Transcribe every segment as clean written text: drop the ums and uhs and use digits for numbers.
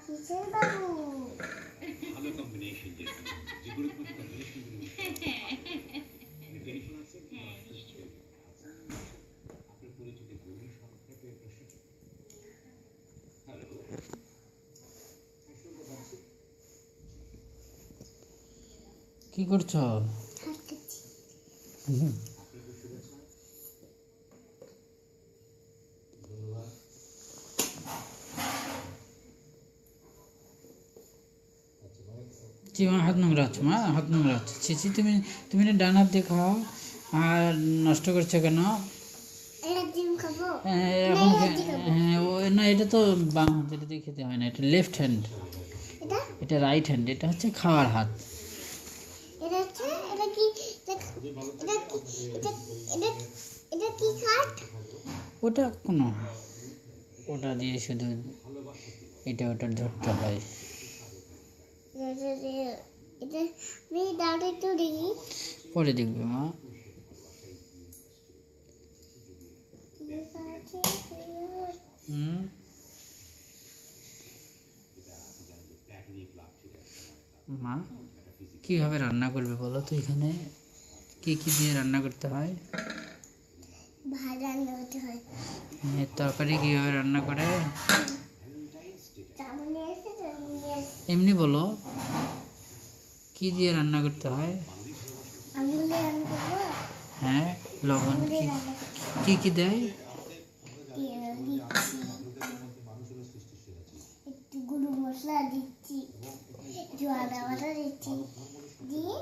কিসের বাবু? ভালো কম্বিনেশন যেটা যেগুলো কোনো কম্বিনেশন গুলো টেলিফোন আছে আপনার পরিচিত গরু সংক্ষেপে প্রশ্ন হ্যালো কি করছো? হাঁটতেছি। আপনাকে শুভেচ্ছা ধন্যবাদ জি মা, হাত নোংরা হচ্ছে মা, হাত নোংরা হচ্ছে। ছিছি, তুমি তুমি না ডান হাত দিয়ে খাও আর নষ্ট করছো কেন? এটা ডিম খাবো? এখন না, এটা খাবো। না, এটা তো বাম হাত, এটা দিয়ে খেতে হয় না, এটা লেফট হ্যান্ড, এটা এটা রাইট হ্যান্ড, এটা হচ্ছে খাওয়ার হাত। এটা হচ্ছে এটা কি এটা এটা এটা এটা এটা কি কাঠ? ওটা কোনো, ওটা দিয়ে শুধু এটা ওটা ধরতে হয়। এটা আমি দাঁড়ে একটু দেখি। পরে দেখবে মা। হুম, মা কীভাবে রান্না করবে বলো তো? এখানে কি কি দিয়ে রান্না করতে হয়? ভাত রান্না করতে হয়। তরকারি কীভাবে রান্না করে? চামচ নিয়ে এসে চামচ নিয়ে এসে এমনি বলো, কি দিয়ে রান্না করতে হয়? আঙুলে রান্না করবো। হ্যাঁ, লবণ আঙুলে কি রান্না কি কি দেয়? দিচ্ছি একটু গুঁড়ো মশলা দিচ্ছি, একটু আদা বাটা দিচ্ছি, দিয়ে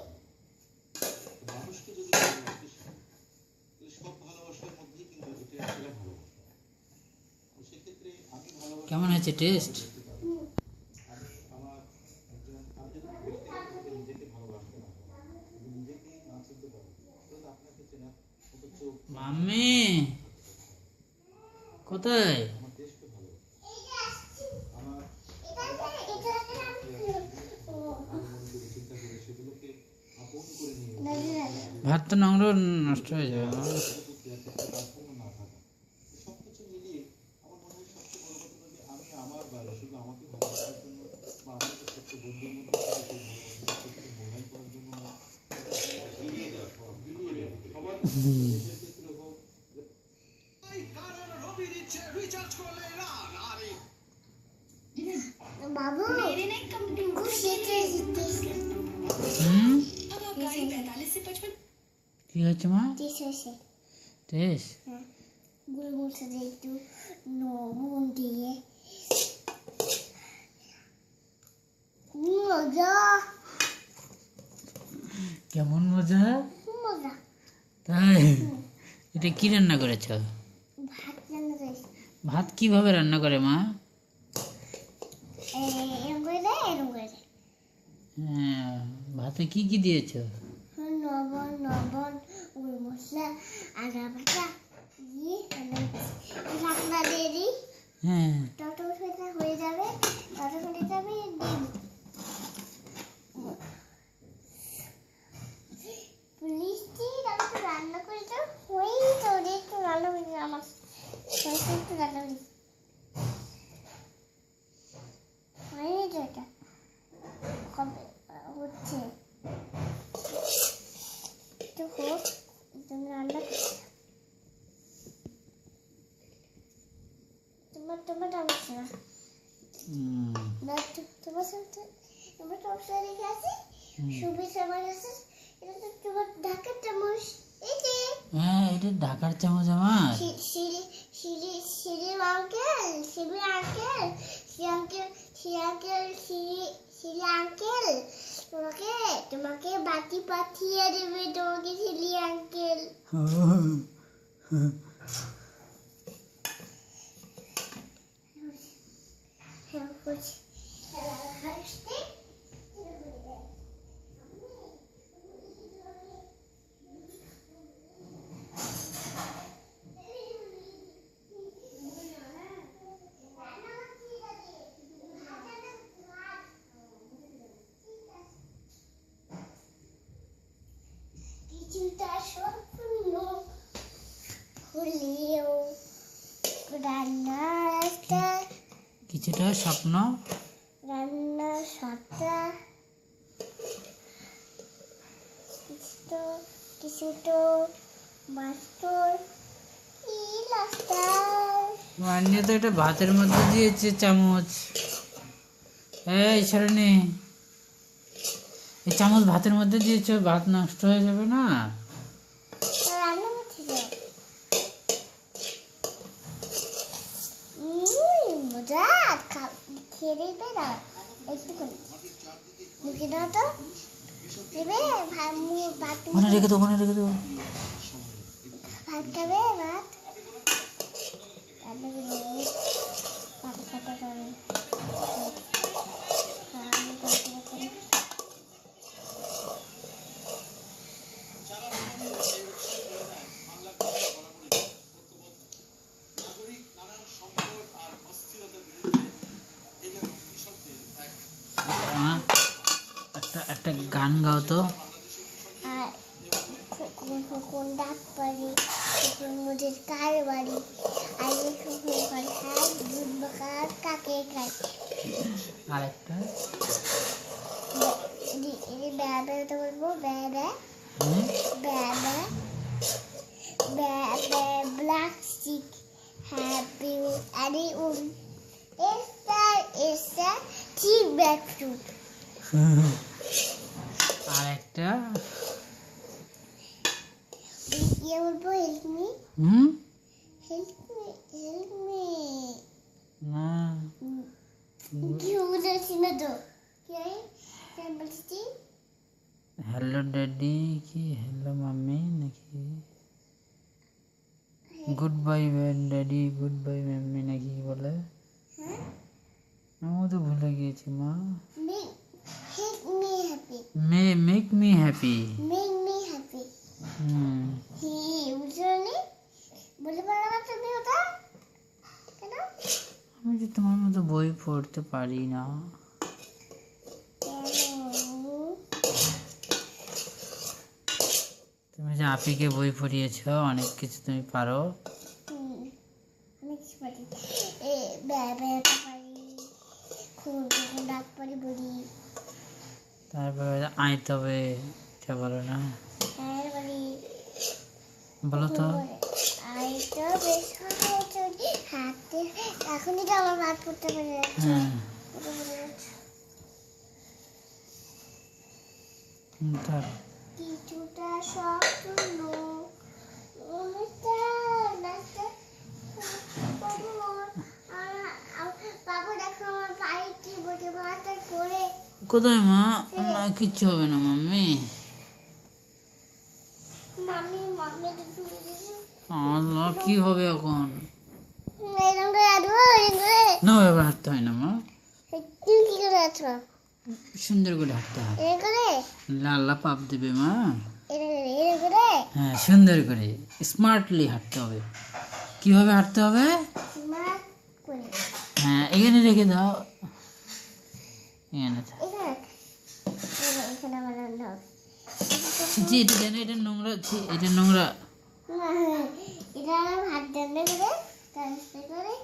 মানুষকে যদি ভালোবাসতে চান তাহলে সব ভালোবাসার মধ্যেই কিন্তু এটা আসলে ভালোবাসা তো সেক্ষেত্রে আমি ভালোবাসা কেমন হয়েছে টেস্ট? আমার একজন আমি যদি ব্যক্তিগতভাবে নিজেকে ভালোবাসতে না পারি যদি নিজেকে না চিনতে পারি তাহলে আপনাকে চেনা মতো চোখ মাম্মি কোথায়? আমার দেশকে ভালোবাসে আমার মনগুলো চিন্তা করে সেগুলোকে আপন করে নিয়ে ভাত তো নোংরা, নষ্ট হয়ে যাবে। তারপূর্ণ না থাকা সবকিছু মিলিয়ে আমার মনে হয় সবচেয়ে বড় কথা হলো যে আমি আমার বাইরে শুধু আমাকে ভালোবাসার জন্য বা আমার একটা ছোট্ট বন্ধুর মধ্যে থেকে সেই ভালোবাসাকে মূল্যায়ন করার জন্য না বিলিয়ে দেওয়া সবার দেশের ক্ষেত্রে হোক বাবু খুব শীতে হুম, কি হচ্ছে মা? হয়েছে। টেস্ট হ্যাঁ, গুঁড়ো মশলা দিয়ে একটু নুন দিয়ে মজা, কেমন মজা? খুব মজা। তাই? এটা কি রান্না করেছ? ভাত রান্না করেছি। ভাত কিভাবে রান্না করে মা? এরকম করে দেয়, এরকম করে দেয়। হ্যাঁ, ভাতে কি কি দিয়েছো? লবণ গুঁড়ো মশলা আদা বাটা দিয়ে ঢাকনা দিয়ে দিই। হ্যাঁ, ততক্ষণে হয়ে যাবে, ততক্ষণে যাবে ডিম। পুলিশটি তারপর রান্না করে তো হয়েই তো, একটু রান্না করে আমার হয়েছে, একটু রান্না করি হয়নি তো, এটা কবে হচ্ছে একটু হোক, তুমি রান্না তোমার টানছে না, তোমার সাথে তোমার টপসা রেখে আছে, সুবিশ আমার কাছে, এটা তো তোমার ঢাকার চামচ। এই যে হ্যাঁ, এটা ঢাকার চামচ আমার। সিঁড়ি আঙ্কেল, সিঁড়ি আঙ্কেল, সিঁড়ি আঙ্কেল তোমাকে বাতি পাঠিয়ে দেবে, তোমাকে সিঁড়ি আঙ্কেল। হ্যাঁ, করছি। কিছুটা স্বপ্ন হলেও রান্নার একটা কি কিছুটা স্বপ্ন রান্না সাতটা কিছুটা মাস্টার কি লাস্টার মান্য তো এটা ভাতের মধ্যে দিয়েছে চামচ। এই সরণি, এই চামচ ভাতের মধ্যে দিয়েছে, ভাত নষ্ট হয়ে যাবে না? রান্না করছিল মজা খেয়ে দেবে না একটুখানি মুখে দাও তো দেবে ভাত ওখানে রেখে দেবো, ওখানে রেখে দেবো। ভাত খাবে ভাত রান্না করে ভাত খাতে করে হ্যাঁ, একটা একটা গান গাও তো। আর কোন ডাক পারি মুদের কার বাড়ি আগে খুকুর ঘর খায় দুধ বকার কাকে খায় আর একটা ব্যাবে তো বলবো ব্যাবে ব্যাবে ব্যাবে ব্ল্যাক স্টিক হ্যাপি আরে এস্টার ঠিক ব্যাক ফ্রুট আর একটা ইয়ে বলবো হেল্প মি হুম হেল্প মি না কি বলেছি না তো কি বলছি হ্যালো ড্যাডি কি হ্যালো মাম্মি নাকি good bye daddy good bye mummy নাকি বলে? হ্যাঁ আমিও তো ভুলে গিয়েছি মা। Make me happy. Make me happy. Make me happy. হুম বুঝলি বলে পারো না তুমি ওটা কেন আমি যে তোমার মতো বই পড়তে পারি না। তুমি যে আপিকে বই পড়িয়েছো, অনেক কিছু তুমি পারো। অনেক কিছু পারি ব্যাটা পারি খুব ডাক পারি বলি তারপরে আইতে হবে, এটা বলো না, হ্যাঁ পারি বলো তো। আই তো বেশ হাতে এখনই তো আমার ভাত পড়তে পেরে যাচ্ছে হ্যাঁ তার কিছুটা স্বপ্ন বাবু দেখো আমার পায়ে কি বসে ভাত করে কোথায় মা? না কিচ্ছু হবে না মাম্মি। মামি মামি আল্লাহ কি হবে এখন? এরকম করে আদবো এরকম করে না এবার হাঁটতে হয় না মা, তুমি কি করে আছো সুন্দর করে হাঁটতে হয়। এরকম করে আল্লাহ পাপ দেবে মা। এরকম করে হ্যাঁ সুন্দর করে স্মার্টলি হাঁটতে হবে। কিভাবে হাঁটতে হবে? স্মার্ট করে হ্যাঁ এখানে রেখে দাও, এখানে থাক। এখানে আমার রান্না হবে জি এটা জানো, এটা নোংরা, ছি এটা নোংরা। এটা ভাত রান্না করে ট্রান্সফার করে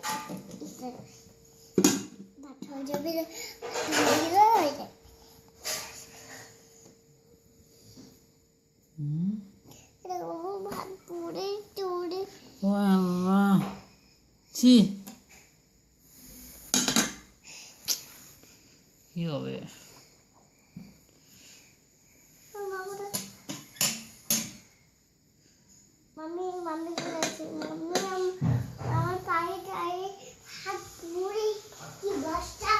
ভাত হয়ে যাবে হয়ে যায় হুম, এরকম ভাত পুড়ে টুড়ে ও আল্লাহ, ছি কি হবে? মাম্মি মাম্মি করে আছে মাম্মি আমার পায়ে গায়ে হাত পুড়ে কি বস্তা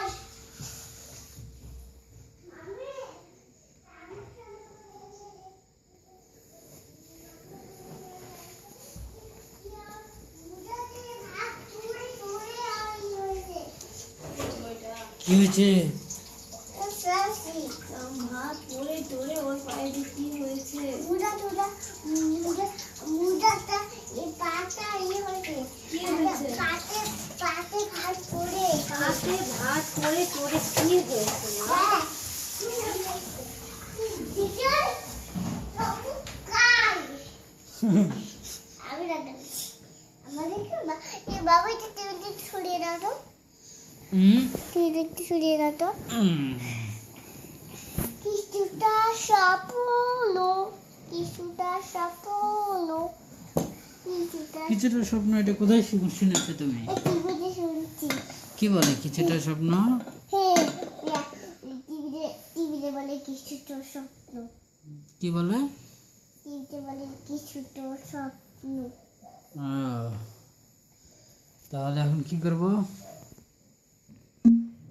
মাম্মি কি হয়েছে? ভাত পড়ে টরে ওর পায়ে কি হয়েছে মুদা মুদা মুদা মুদাটা এই পাটা হয়েছে কি হয়েছে পাতে পাতে ভাত পড়ে পাতে ভাত পড়ে টরে কি হয়েছে মা টিচার কাল আমি রান্না আমাদের এই বাবাইটা টেবিলে ছড়িয়ে দাও তো তুই একটু সরিয়ে দাও তো। কিছুটা স্বপ্ন, কিছুটা স্বপ্ন, কিছুটা কিছুটা স্বপ্ন, এটা কোথায় শুনেছো তুমি? টিভিতে শুনছি। কি বলে কিছুটা স্বপ্ন? হ্যাঁ, টিভিতে বলে কিছুটা স্বপ্ন, কি বলে? টিভিতে বলে কিছুটা স্বপ্ন। তাহলে এখন কি করব?